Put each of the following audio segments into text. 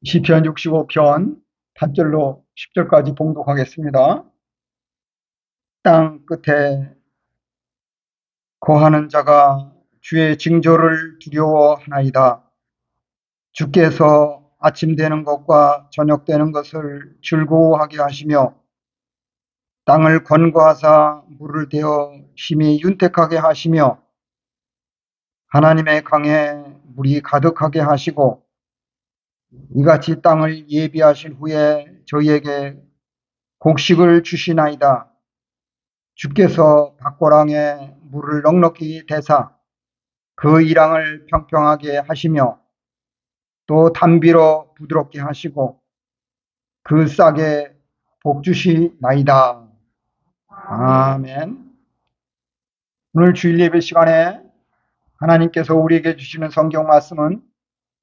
시편 65편 8절로 10절까지 봉독하겠습니다. 땅 끝에 거하는 자가 주의 징조를 두려워하나이다. 주께서 아침 되는 것과 저녁 되는 것을 즐거워하게 하시며 땅을 권고하사 물을 대어 힘이 윤택하게 하시며 하나님의 강에 물이 가득하게 하시고 이같이 땅을 예비하신 후에 저희에게 곡식을 주시나이다. 주께서 밭고랑에 물을 넉넉히 대사 그 이랑을 평평하게 하시며 또 담비로 부드럽게 하시고 그 싹에 복 주시나이다. 아멘. 오늘 주일 예배 시간에 하나님께서 우리에게 주시는 성경 말씀은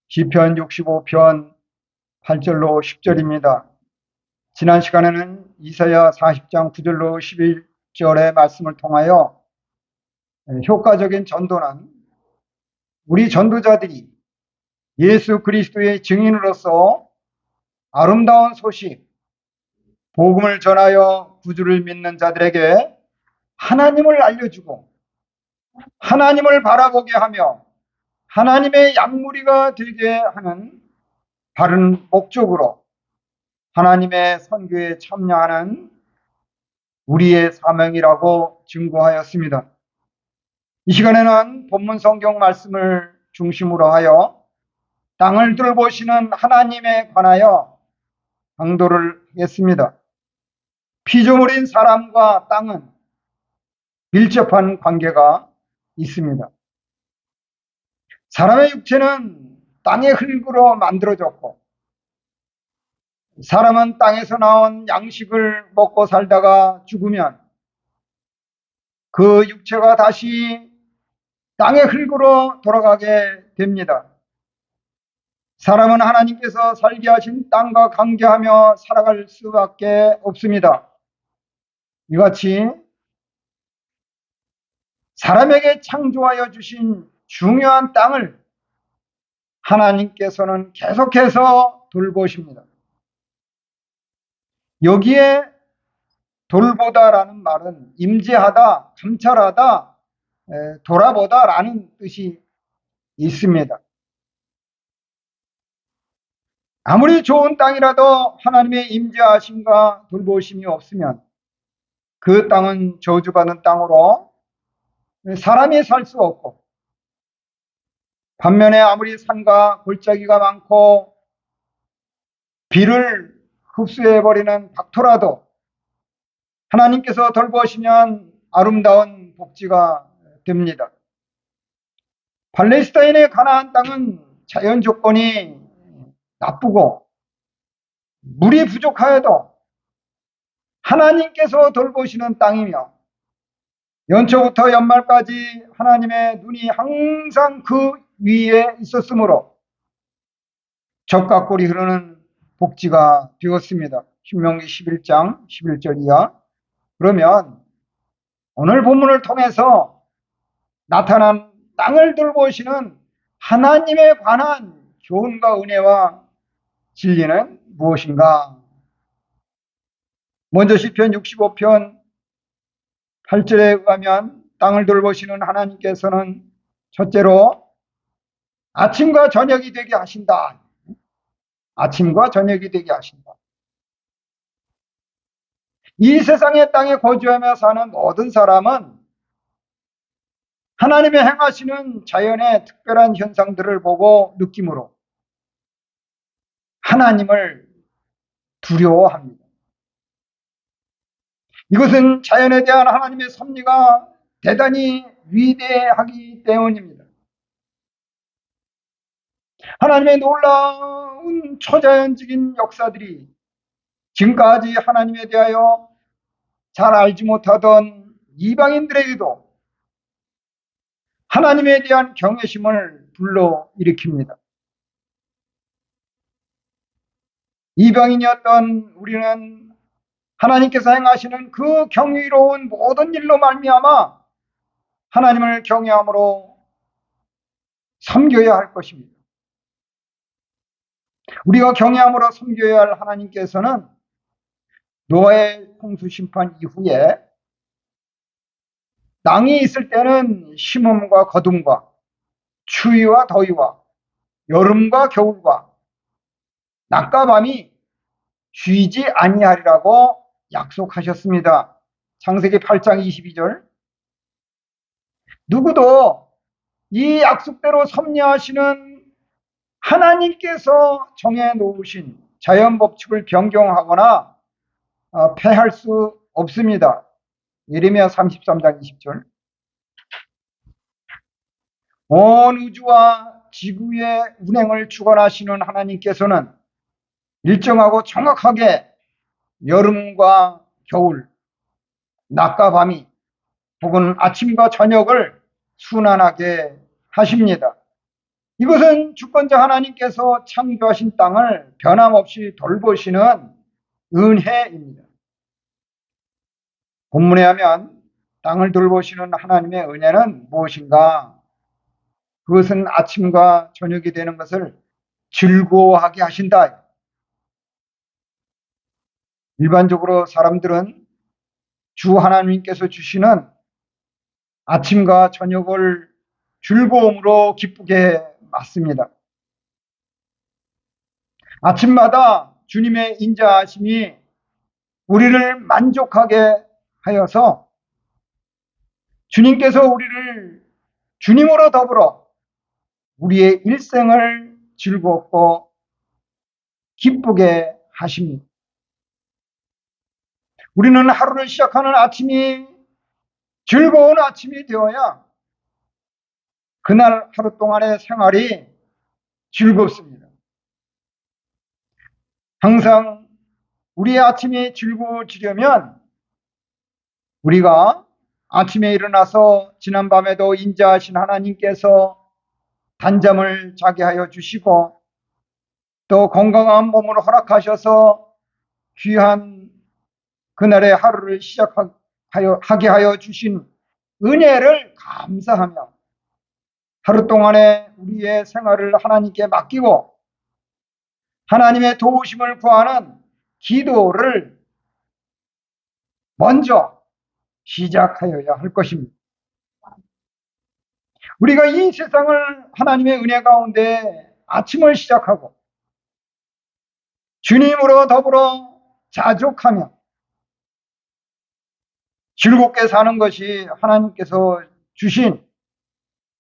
시편 65편 8절로 10절입니다. 지난 시간에는 이사야 40장 9절로 11절의 말씀을 통하여 효과적인 전도는 우리 전도자들이 예수 그리스도의 증인으로서 아름다운 소식, 복음을 전하여 구주를 믿는 자들에게 하나님을 알려주고 하나님을 바라보게 하며 하나님의 양무리가 되게 하는 바른 목적으로 하나님의 선교에 참여하는 우리의 사명이라고 증거하였습니다. 이 시간에는 본문 성경 말씀을 중심으로 하여 땅을 돌보시는 하나님에 관하여 강도를 하겠습니다. 피조물인 사람과 땅은 밀접한 관계가 있습니다. 사람의 육체는 땅의 흙으로 만들어졌고 사람은 땅에서 나온 양식을 먹고 살다가 죽으면 그 육체가 다시 땅의 흙으로 돌아가게 됩니다. 사람은 하나님께서 살게 하신 땅과 관계하며 살아갈 수밖에 없습니다. 이같이 사람에게 창조하여 주신 중요한 땅을 하나님께서는 계속해서 돌보십니다. 여기에 돌보다라는 말은 임재하다, 감찰하다, 돌아보다라는 뜻이 있습니다. 아무리 좋은 땅이라도 하나님의 임재하심과 돌보심이 없으면 그 땅은 저주받은 땅으로 사람이 살 수 없고, 반면에 아무리 산과 골짜기가 많고 비를 흡수해버리는 박토라도 하나님께서 돌보시면 아름다운 복지가 됩니다. 팔레스타인의 가나안 땅은 자연 조건이 나쁘고 물이 부족하여도 하나님께서 돌보시는 땅이며 연초부터 연말까지 하나님의 눈이 항상 그 위에 있었으므로 젖과 꿀이 흐르는 복지가 되었습니다. 신명기 11장 11절 이하. 그러면 오늘 본문을 통해서 나타난 땅을 돌보시는 하나님에 관한 교훈과 은혜와 진리는 무엇인가? 먼저 시편 65편 8절에 의하면 땅을 돌보시는 하나님께서는 첫째로 아침과 저녁이 되게 하신다. 아침과 저녁이 되게 하신다. 이 세상의 땅에 거주하며 사는 모든 사람은 하나님의 행하시는 자연의 특별한 현상들을 보고 느낌으로 하나님을 두려워합니다. 이것은 자연에 대한 하나님의 섭리가 대단히 위대하기 때문입니다. 하나님의 놀라운 초자연적인 역사들이 지금까지 하나님에 대하여 잘 알지 못하던 이방인들에게도 하나님에 대한 경외심을 불러일으킵니다. 이방인이었던 우리는 하나님께서 행하시는 그 경이로운 모든 일로 말미암아 하나님을 경외함으로 섬겨야 할 것입니다. 우리가 경외함으로 섬겨야 할 하나님께서는 노아의 홍수 심판 이후에 땅이 있을 때는 심음과 거둠과 추위와 더위와 여름과 겨울과 낮과 밤이 쉬지 아니하리라고 약속하셨습니다. 창세기 8장 22절. 누구도 이 약속대로 섭리하시는 하나님께서 정해놓으신 자연법칙을 변경하거나 폐할 수 없습니다. 예레미야 33장 20절. 온 우주와 지구의 운행을 주관하시는 하나님께서는 일정하고 정확하게 여름과 겨울, 낮과 밤이 혹은 아침과 저녁을 순환하게 하십니다. 이것은 주권자 하나님께서 창조하신 땅을 변함없이 돌보시는 은혜입니다. 본문에 하면 땅을 돌보시는 하나님의 은혜는 무엇인가? 그것은 아침과 저녁이 되는 것을 즐거워하게 하신다. 일반적으로 사람들은 주 하나님께서 주시는 아침과 저녁을 즐거움으로 기쁘게 맞습니다. 아침마다 주님의 인자하심이 우리를 만족하게 하여서 주님께서 우리를 주님으로 더불어 우리의 일생을 즐겁고 기쁘게 하십니다. 우리는 하루를 시작하는 아침이 즐거운 아침이 되어야 그날 하루 동안의 생활이 즐겁습니다. 항상 우리의 아침이 즐거워지려면 우리가 아침에 일어나서 지난밤에도 인자하신 하나님께서 단잠을 자게 하여 주시고 또 건강한 몸으로 허락하셔서 귀한 그날의 하루를 시작하게 하여 주신 은혜를 감사하며 하루 동안에 우리의 생활을 하나님께 맡기고 하나님의 도우심을 구하는 기도를 먼저 시작하여야 할 것입니다. 우리가 이 세상을 하나님의 은혜 가운데 아침을 시작하고 주님으로 더불어 자족하며 즐겁게 사는 것이 하나님께서 주신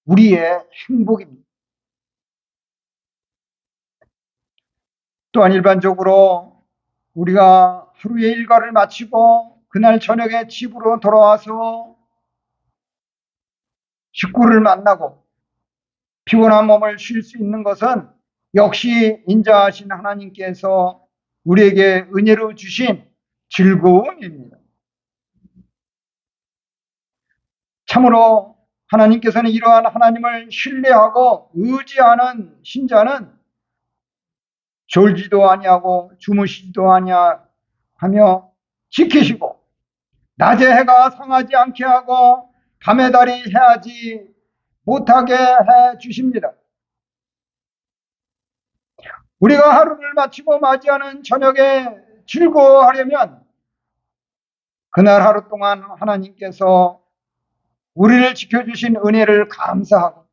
우리의 행복입니다. 또한 일반적으로 우리가 하루의 일과를 마치고 그날 저녁에 집으로 돌아와서 식구를 만나고 피곤한 몸을 쉴 수 있는 것은 역시 인자하신 하나님께서 우리에게 은혜로 주신 즐거움입니다. 참으로 하나님께서는 이러한 하나님을 신뢰하고 의지하는 신자는 졸지도 아니하고 주무시지도 아니하며 지키시고 낮에 해가 상하지 않게 하고 밤에 달이 해하지 못하게 해 주십니다. 우리가 하루를 마치고 맞이하는 저녁에 즐거워하려면 그날 하루 동안 하나님께서 우리를 지켜주신 은혜를 감사하고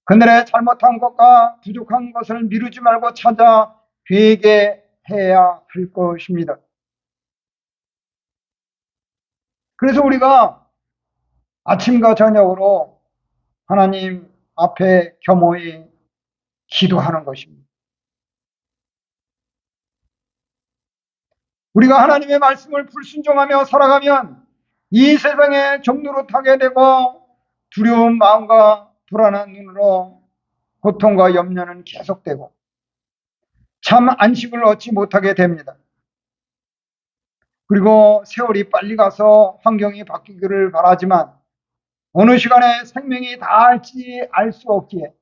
그날의 잘못한 것과 부족한 것을 미루지 말고 찾아 회개해야 할 것입니다. 그래서 우리가 아침과 저녁으로 하나님 앞에 겸허히 기도하는 것입니다. 우리가 하나님의 말씀을 불순종하며 살아가면 이 세상의 종로로 타게 되고 두려운 마음과 불안한 눈으로 고통과 염려는 계속되고 참 안식을 얻지 못하게 됩니다. 그리고 세월이 빨리 가서 환경이 바뀌기를 바라지만 어느 시간에 생명이 닿을지 알 수 없기에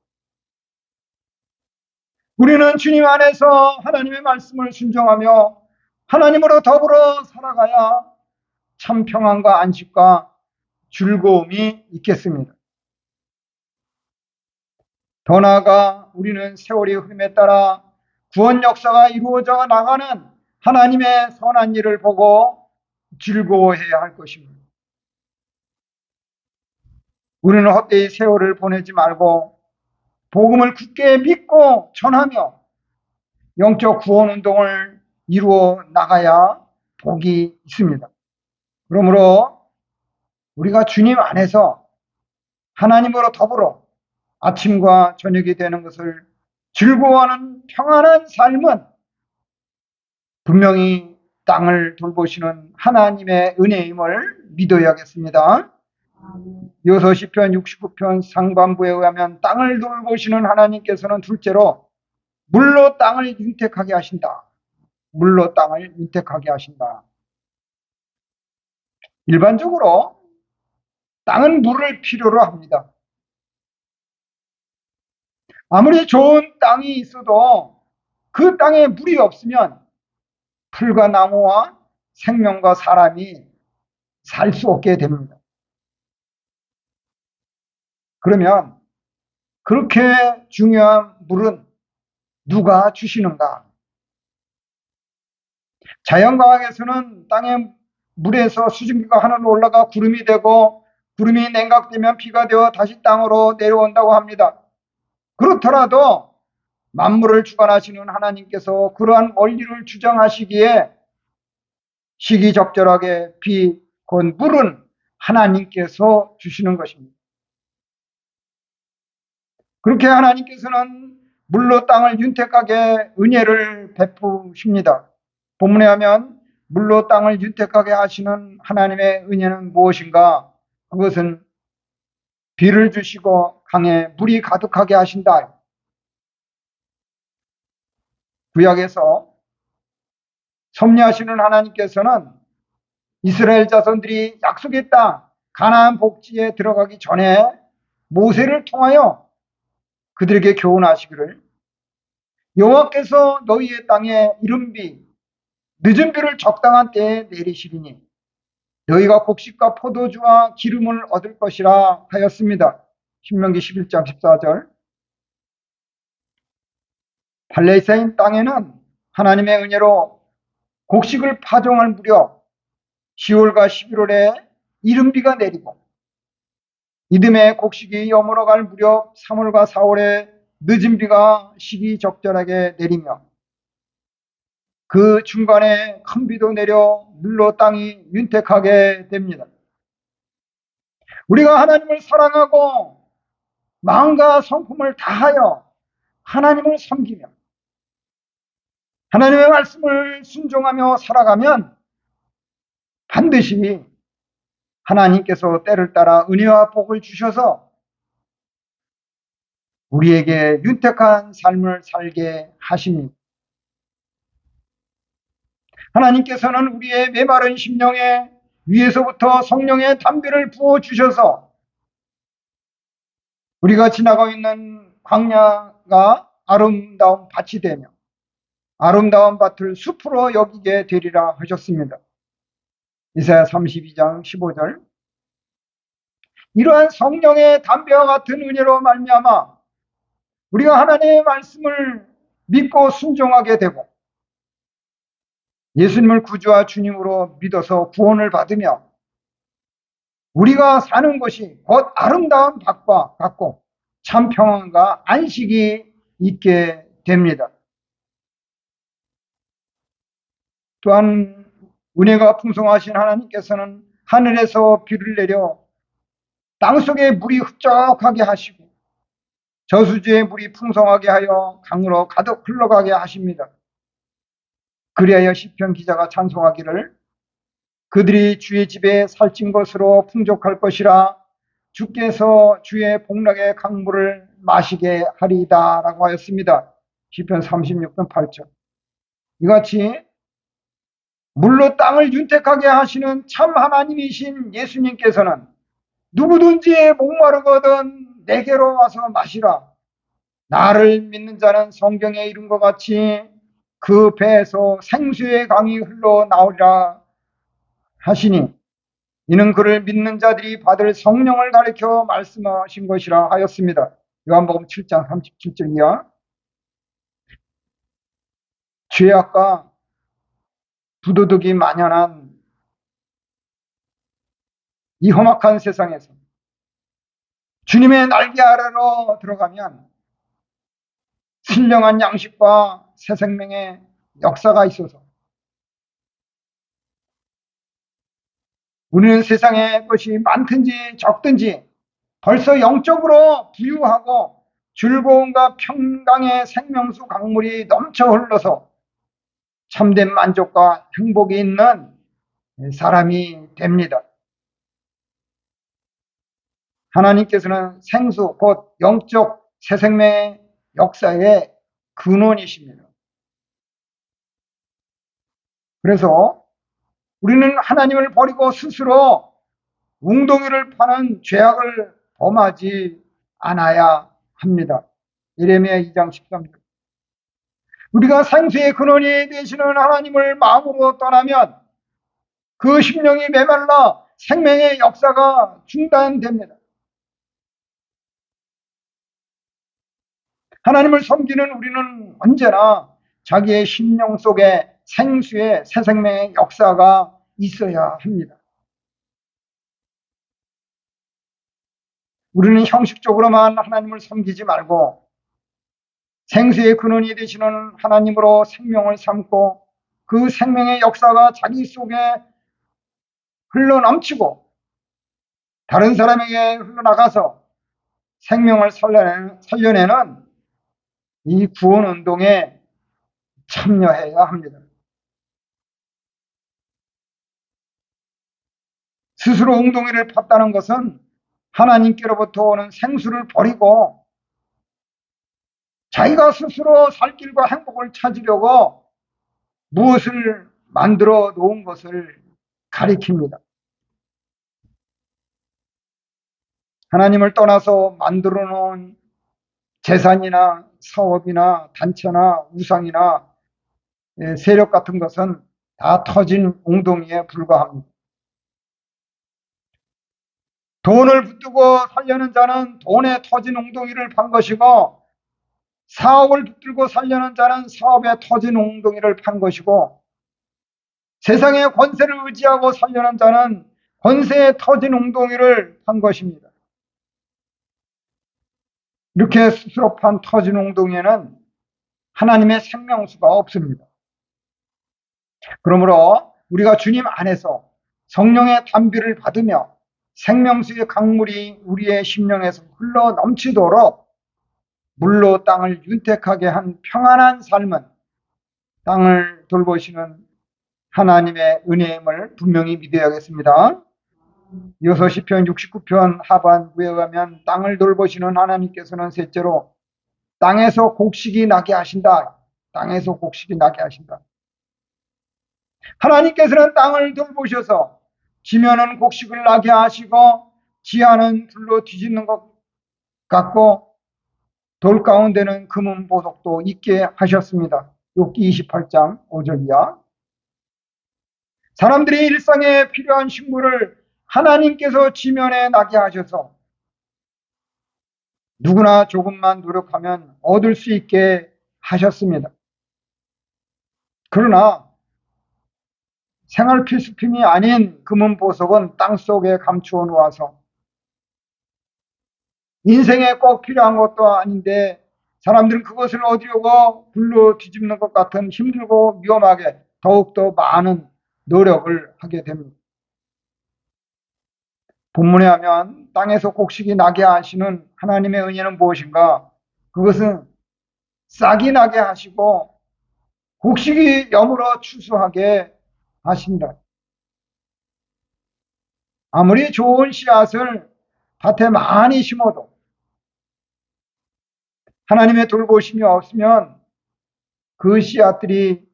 우리는 주님 안에서 하나님의 말씀을 순종하며 하나님으로 더불어 살아가야 참 평안과 안식과 즐거움이 있겠습니다. 더 나아가 우리는 세월의 흐름에 따라 구원 역사가 이루어져 나가는 하나님의 선한 일을 보고 즐거워해야 할 것입니다. 우리는 헛되이 세월을 보내지 말고 복음을 굳게 믿고 전하며 영적 구원 운동을 이루어 나가야 복이 있습니다. 그러므로 우리가 주님 안에서 하나님으로 더불어 아침과 저녁이 되는 것을 즐거워하는 평안한 삶은 분명히 땅을 돌보시는 하나님의 은혜임을 믿어야겠습니다. 여호수아 시편 69편 상반부에 의하면 땅을 돌보시는 하나님께서는 둘째로 물로 땅을 윤택하게 하신다. 물로 땅을 윤택하게 하신다. 일반적으로 땅은 물을 필요로 합니다. 아무리 좋은 땅이 있어도 그 땅에 물이 없으면 풀과 나무와 생명과 사람이 살 수 없게 됩니다. 그러면 그렇게 중요한 물은 누가 주시는가? 자연과학에서는 땅의 물에서 수증기가 하늘로 올라가 구름이 되고 구름이 냉각되면 비가 되어 다시 땅으로 내려온다고 합니다. 그렇더라도 만물을 주관하시는 하나님께서 그러한 원리를 주장하시기에 시기적절하게 비, 곧 물은 하나님께서 주시는 것입니다. 그렇게 하나님께서는 물로 땅을 윤택하게 은혜를 베푸십니다. 본문에 하면 물로 땅을 윤택하게 하시는 하나님의 은혜는 무엇인가? 그것은 비를 주시고 강에 물이 가득하게 하신다. 구약에서 섭리하시는 하나님께서는 이스라엘 자손들이 약속의 땅 가나안 복지에 들어가기 전에 모세를 통하여 그들에게 교훈하시기를 여호와께서 너희의 땅에 이른 비 늦은 비를 적당한 때에 내리시리니 너희가 곡식과 포도주와 기름을 얻을 것이라 하였습니다. 신명기 11장 14절. 팔레스타인 땅에는 하나님의 은혜로 곡식을 파종할 무렵 10월과 11월에 이른 비가 내리고 이듬해 곡식이 여물어갈 무렵 3월과 4월에 늦은 비가 시기적절하게 내리며 그 중간에 큰 비도 내려 물로 땅이 윤택하게 됩니다. 우리가 하나님을 사랑하고 마음과 성품을 다하여 하나님을 섬기며 하나님의 말씀을 순종하며 살아가면 반드시 하나님께서 때를 따라 은혜와 복을 주셔서 우리에게 윤택한 삶을 살게 하십니다. 하나님께서는 우리의 메마른 심령에 위에서부터 성령의 담배를 부어주셔서 우리가 지나가고 있는 광야가 아름다운 밭이 되며 아름다운 밭을 숲으로 여기게 되리라 하셨습니다. 이사야 32장 15절. 이러한 성령의 담배와 같은 은혜로 말미암아 우리가 하나님의 말씀을 믿고 순종하게 되고 예수님을 구주와 주님으로 믿어서 구원을 받으며 우리가 사는 것이 곧 아름다운 밭과 같고 참 평안과 안식이 있게 됩니다. 또한 은혜가 풍성하신 하나님께서는 하늘에서 비를 내려 땅속에 물이 흡족하게 하시고 저수지에 물이 풍성하게 하여 강으로 가득 흘러가게 하십니다. 그리하여 시편 기자가 찬송하기를 그들이 주의 집에 살찐 것으로 풍족할 것이라 주께서 주의 복락의 강물을 마시게 하리이다 라고 하였습니다. 시편 36편 8절. 이같이 물로 땅을 윤택하게 하시는 참 하나님이신 예수님께서는 누구든지 목마르거든 내게로 와서 마시라. 나를 믿는 자는 성경에 이른 것 같이 그 배에서 생수의 강이 흘러나오리라 하시니 이는 그를 믿는 자들이 받을 성령을 가리켜 말씀하신 것이라 하였습니다. 요한복음 7장 37절이야. 죄악과 부도덕이 만연한 이 험악한 세상에서 주님의 날개 아래로 들어가면 신령한 양식과 새 생명의 역사가 있어서 우리는 세상에 것이 많든지 적든지 벌써 영적으로 부유하고 즐거움과 평강의 생명수 강물이 넘쳐 흘러서 참된 만족과 행복이 있는 사람이 됩니다. 하나님께서는 생수, 곧 영적 새 생명의 역사의 근원이십니다. 그래서 우리는 하나님을 버리고 스스로 웅덩이를 파는 죄악을 범하지 않아야 합니다. 예레미야 2장 13절. 우리가 생수의 근원이 되시는 하나님을 마음으로 떠나면 그 심령이 메말라 생명의 역사가 중단됩니다. 하나님을 섬기는 우리는 언제나 자기의 심령 속에 생수의 새 생명의 역사가 있어야 합니다. 우리는 형식적으로만 하나님을 섬기지 말고 생수의 근원이 되시는 하나님으로 생명을 삼고 그 생명의 역사가 자기 속에 흘러넘치고 다른 사람에게 흘러나가서 생명을 살려내는 이 구원 운동에 참여해야 합니다. 스스로 웅덩이를 팠다는 것은 하나님께로부터 오는 생수를 버리고 자기가 스스로 살 길과 행복을 찾으려고 무엇을 만들어 놓은 것을 가리킵니다. 하나님을 떠나서 만들어 놓은 재산이나 사업이나 단체나 우상이나 세력 같은 것은 다 터진 웅덩이에 불과합니다. 돈을 붙들고 살려는 자는 돈에 터진 웅덩이를 판 것이고 사업을 붙들고 살려는 자는 사업에 터진 웅덩이를 판 것이고 세상의 권세를 의지하고 살려는 자는 권세에 터진 웅덩이를 판 것입니다. 이렇게 스스로 판 터진 웅덩이에는 하나님의 생명수가 없습니다. 그러므로 우리가 주님 안에서 성령의 담비를 받으며 생명수의 강물이 우리의 심령에서 흘러 넘치도록 물로 땅을 윤택하게 한 평안한 삶은 땅을 돌보시는 하나님의 은혜임을 분명히 믿어야겠습니다. 이어서 시편 69편 하반부에 가면 땅을 돌보시는 하나님께서는 셋째로 땅에서 곡식이 나게 하신다. 땅에서 곡식이 나게 하신다. 하나님께서는 땅을 돌보셔서 지면은 곡식을 나게 하시고 지하는 불로 뒤집는 것 같고 돌 가운데는 금은 보석도 있게 하셨습니다. 욥기 28장 5절이야. 사람들이 일상에 필요한 식물을 하나님께서 지면에 나게 하셔서 누구나 조금만 노력하면 얻을 수 있게 하셨습니다. 그러나 생활 필수품이 아닌 금은 보석은 땅속에 감추어 놓아서 인생에 꼭 필요한 것도 아닌데 사람들은 그것을 얻으려고 불로 뒤집는 것 같은 힘들고 위험하게 더욱더 많은 노력을 하게 됩니다. 본문에 하면 땅에서 곡식이 나게 하시는 하나님의 은혜는 무엇인가? 그것은 싹이 나게 하시고 곡식이 여물어 추수하게 하신다. 아무리 좋은 씨앗을 밭에 많이 심어도 하나님의 돌보심이 없으면 그 씨앗들이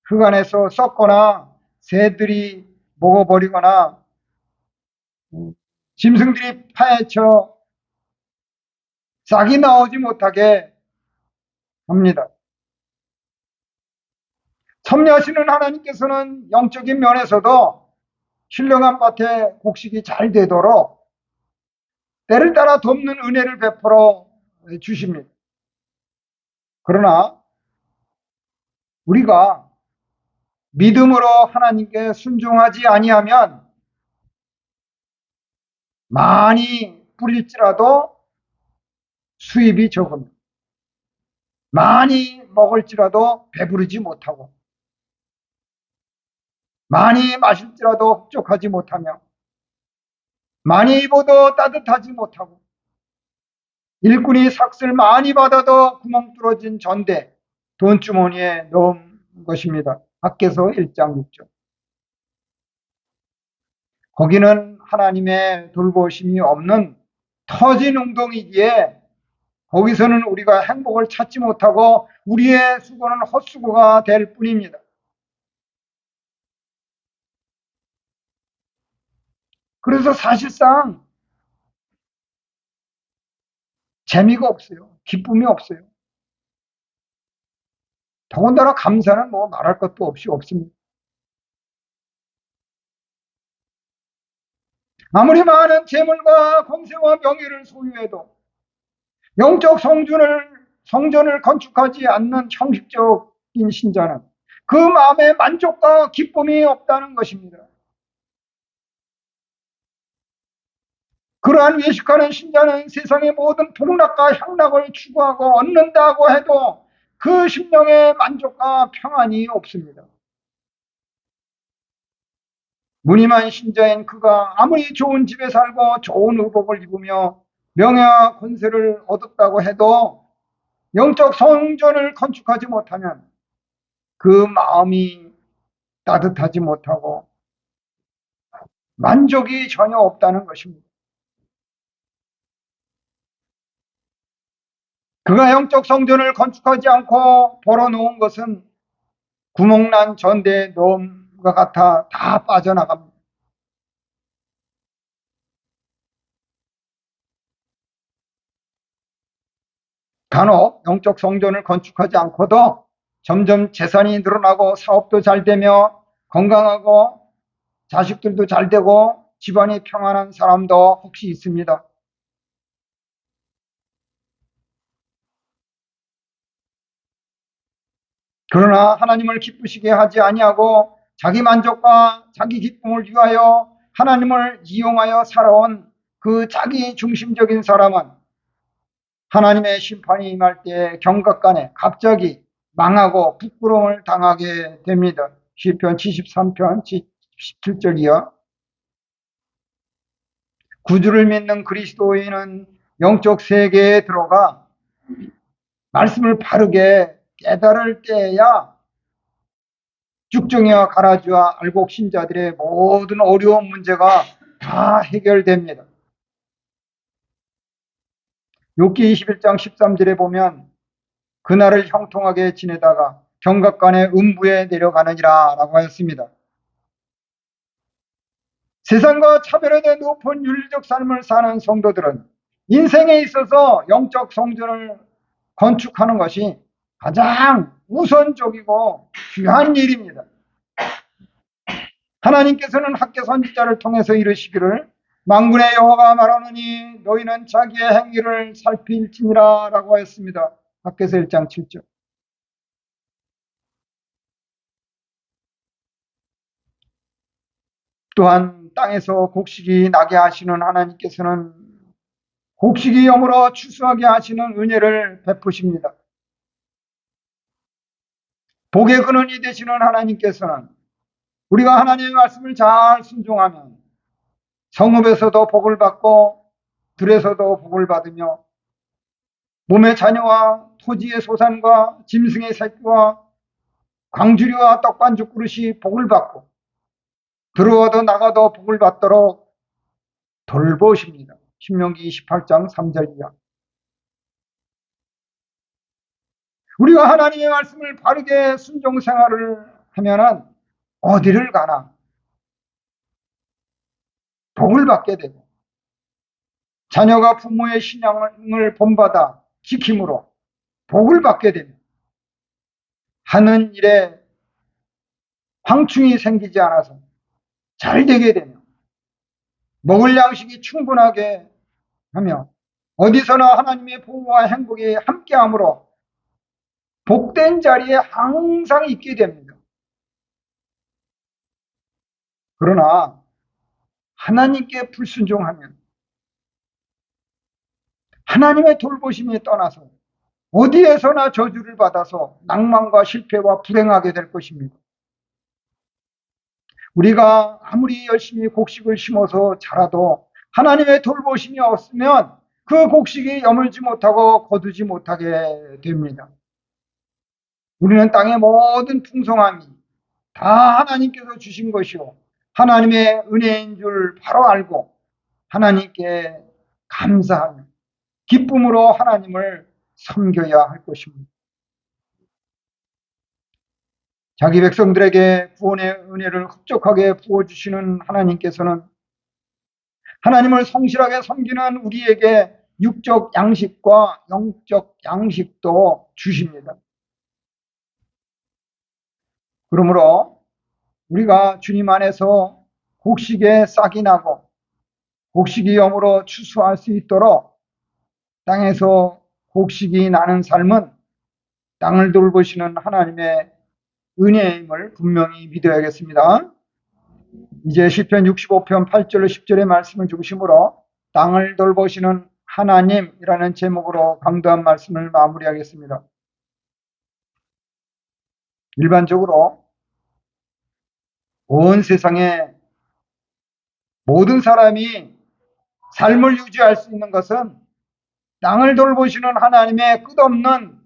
흙 안에서 썩거나 새들이 먹어버리거나 짐승들이 파헤쳐 싹이 나오지 못하게 합니다. 섭리하시는 하나님께서는 영적인 면에서도 신령한 밭에 곡식이 잘 되도록 때를 따라 돕는 은혜를 베풀어 주십니다. 그러나 우리가 믿음으로 하나님께 순종하지 아니하면 많이 뿌릴지라도 수입이 적으며 많이 먹을지라도 배부르지 못하고 많이 마실지라도 흡족하지 못하며 많이 입어도 따뜻하지 못하고 일꾼이 삭슬 많이 받아도 구멍 뚫어진 전대 돈주머니에 넣은 것입니다. 밖에서 1장 6절. 거기는 하나님의 돌보심이 없는 터진 웅덩이기에 거기서는 우리가 행복을 찾지 못하고 우리의 수고는 헛수고가 될 뿐입니다. 그래서 사실상 재미가 없어요. 기쁨이 없어요. 더군다나 감사는 뭐 말할 것도 없이 없습니다. 아무리 많은 재물과 권세와 명예를 소유해도 영적 성전을 건축하지 않는 형식적인 신자는 그 마음에 만족과 기쁨이 없다는 것입니다. 그러한 외식하는 신자는 세상의 모든 복락과 향락을 추구하고 얻는다고 해도 그 심령의 만족과 평안이 없습니다. 무늬만 신자인 그가 아무리 좋은 집에 살고 좋은 의복을 입으며 명예와 권세를 얻었다고 해도 영적 성전을 건축하지 못하면 그 마음이 따뜻하지 못하고 만족이 전혀 없다는 것입니다. 그가 영적 성전을 건축하지 않고 벌어놓은 것은 구멍난 전대에 넣음과 같아 다 빠져나갑니다. 간혹 영적 성전을 건축하지 않고도 점점 재산이 늘어나고 사업도 잘 되며 건강하고 자식들도 잘 되고 집안이 평안한 사람도 혹시 있습니다. 그러나 하나님을 기쁘시게 하지 아니하고 자기 만족과 자기 기쁨을 위하여 하나님을 이용하여 살아온 그 자기 중심적인 사람은 하나님의 심판이 임할 때 경각간에 갑자기 망하고 부끄러움을 당하게 됩니다. 시편 73편 17절이요. 구주를 믿는 그리스도인은 영적 세계에 들어가 말씀을 바르게 깨달을 때야 쭉정이와 가라지와 알곡 신자들의 모든 어려운 문제가 다 해결됩니다. 욥기 21장 13절에 보면 그날을 형통하게 지내다가 경각간의 음부에 내려가느니라 라고 하였습니다. 세상과 차별화된 높은 윤리적 삶을 사는 성도들은 인생에 있어서 영적 성전을 건축하는 것이 가장 우선적이고 귀한 일입니다. 하나님께서는 학개 선지자를 통해서 이르시기를 만군의 여호와가 말하노니 너희는 자기의 행위를 살필지니라 라고 하였습니다. 학개서 1장 7절. 또한 땅에서 곡식이 나게 하시는 하나님께서는 곡식이 여물어 추수하게 하시는 은혜를 베푸십니다. 복의 근원이 되시는 하나님께서는 우리가 하나님의 말씀을 잘 순종하면 성읍에서도 복을 받고 들에서도 복을 받으며 몸의 자녀와 토지의 소산과 짐승의 새끼와 광주리와 떡반죽 그릇이 복을 받고 들어와도 나가도 복을 받도록 돌보십니다. 신명기 28장 3절이야. 우리가 하나님의 말씀을 바르게 순종 생활을 하면은 어디를 가나 복을 받게 되고 자녀가 부모의 신앙을 본받아 지킴으로 복을 받게 되며 하는 일에 황충이 생기지 않아서 잘 되게 되며 먹을 양식이 충분하게 하며 어디서나 하나님의 보호와 행복이 함께하므로 복된 자리에 항상 있게 됩니다. 그러나 하나님께 불순종하면 하나님의 돌보심이 떠나서 어디에서나 저주를 받아서 낭만과 실패와 불행하게 될 것입니다. 우리가 아무리 열심히 곡식을 심어서 자라도 하나님의 돌보심이 없으면 그 곡식이 여물지 못하고 거두지 못하게 됩니다. 우리는 땅의 모든 풍성함이 다 하나님께서 주신 것이요 하나님의 은혜인 줄 바로 알고 하나님께 감사하며 기쁨으로 하나님을 섬겨야 할 것입니다. 자기 백성들에게 구원의 은혜를 흡족하게 부어주시는 하나님께서는 하나님을 성실하게 섬기는 우리에게 육적 양식과 영적 양식도 주십니다. 그러므로 우리가 주님 안에서 곡식에 싹이 나고 곡식이 영으로 추수할 수 있도록 땅에서 곡식이 나는 삶은 땅을 돌보시는 하나님의 은혜임을 분명히 믿어야겠습니다. 이제 시편 65편 8절로 10절의 말씀을 중심으로 땅을 돌보시는 하나님이라는 제목으로 강도한 말씀을 마무리하겠습니다. 일반적으로 온 세상에 모든 사람이 삶을 유지할 수 있는 것은 땅을 돌보시는 하나님의 끝없는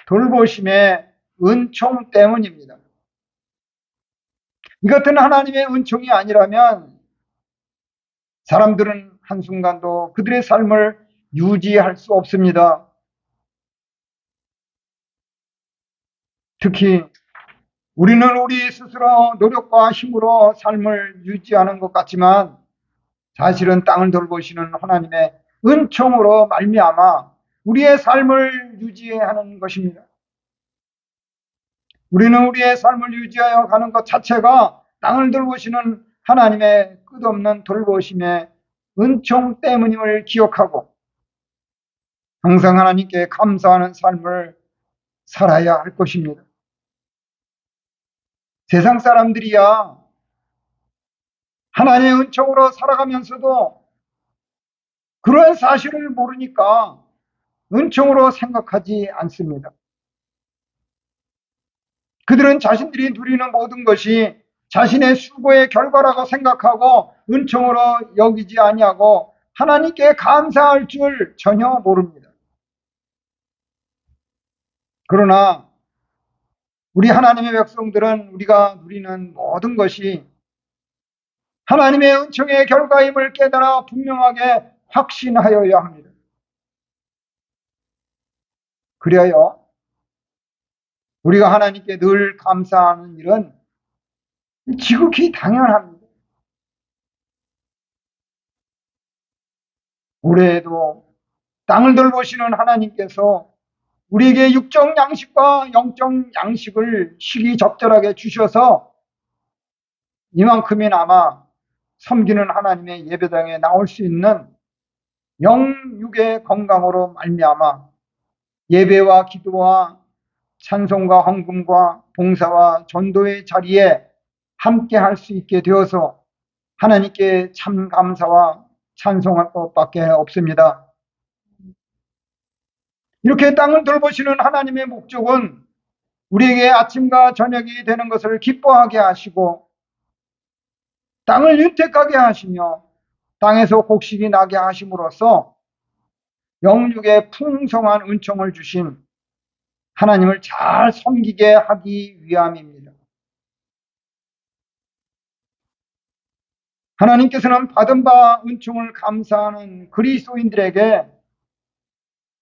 돌보심의 은총 때문입니다. 이 같은 하나님의 은총이 아니라면 사람들은 한순간도 그들의 삶을 유지할 수 없습니다. 특히 우리는 우리 스스로 노력과 힘으로 삶을 유지하는 것 같지만 사실은 땅을 돌보시는 하나님의 은총으로 말미암아 우리의 삶을 유지하는 것입니다. 우리는 우리의 삶을 유지하여 가는 것 자체가 땅을 돌보시는 하나님의 끝없는 돌보심의 은총 때문임을 기억하고 항상 하나님께 감사하는 삶을 살아야 할 것입니다. 세상 사람들이야 하나님의 은총으로 살아가면서도 그런 사실을 모르니까 은총으로 생각하지 않습니다. 그들은 자신들이 누리는 모든 것이 자신의 수고의 결과라고 생각하고 은총으로 여기지 아니하고 하나님께 감사할 줄 전혀 모릅니다. 그러나 우리 하나님의 백성들은 우리가 누리는 모든 것이 하나님의 은총의 결과임을 깨달아 분명하게 확신하여야 합니다. 그리하여 우리가 하나님께 늘 감사하는 일은 지극히 당연합니다. 올해에도 땅을 돌보시는 하나님께서 우리에게 육적 양식과 영적 양식을 시기적절하게 주셔서 이만큼이나마 섬기는 하나님의 예배당에 나올 수 있는 영육의 건강으로 말미암아 예배와 기도와 찬송과 헌금과 봉사와 전도의 자리에 함께 할 수 있게 되어서 하나님께 참 감사와 찬송할 것밖에 없습니다. 이렇게 땅을 돌보시는 하나님의 목적은 우리에게 아침과 저녁이 되는 것을 기뻐하게 하시고 땅을 윤택하게 하시며 땅에서 곡식이 나게 하심으로써 영육의 풍성한 은총을 주신 하나님을 잘 섬기게 하기 위함입니다. 하나님께서는 받은 바 은총을 감사하는 그리스도인들에게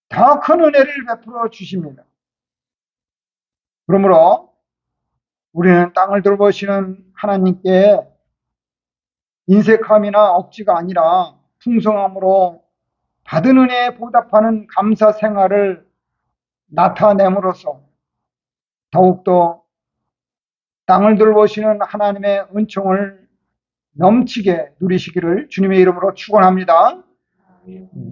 더 큰 은혜를 베풀어 주십니다. 그러므로 우리는 땅을 돌보시는 하나님께 인색함이나 억지가 아니라 풍성함으로 받은 은혜에 보답하는 감사 생활을 나타냄으로써 더욱더 땅을 돌보시는 하나님의 은총을 넘치게 누리시기를 주님의 이름으로 축원합니다.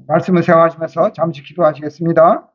말씀을 생각하시면서 잠시 기도하시겠습니다.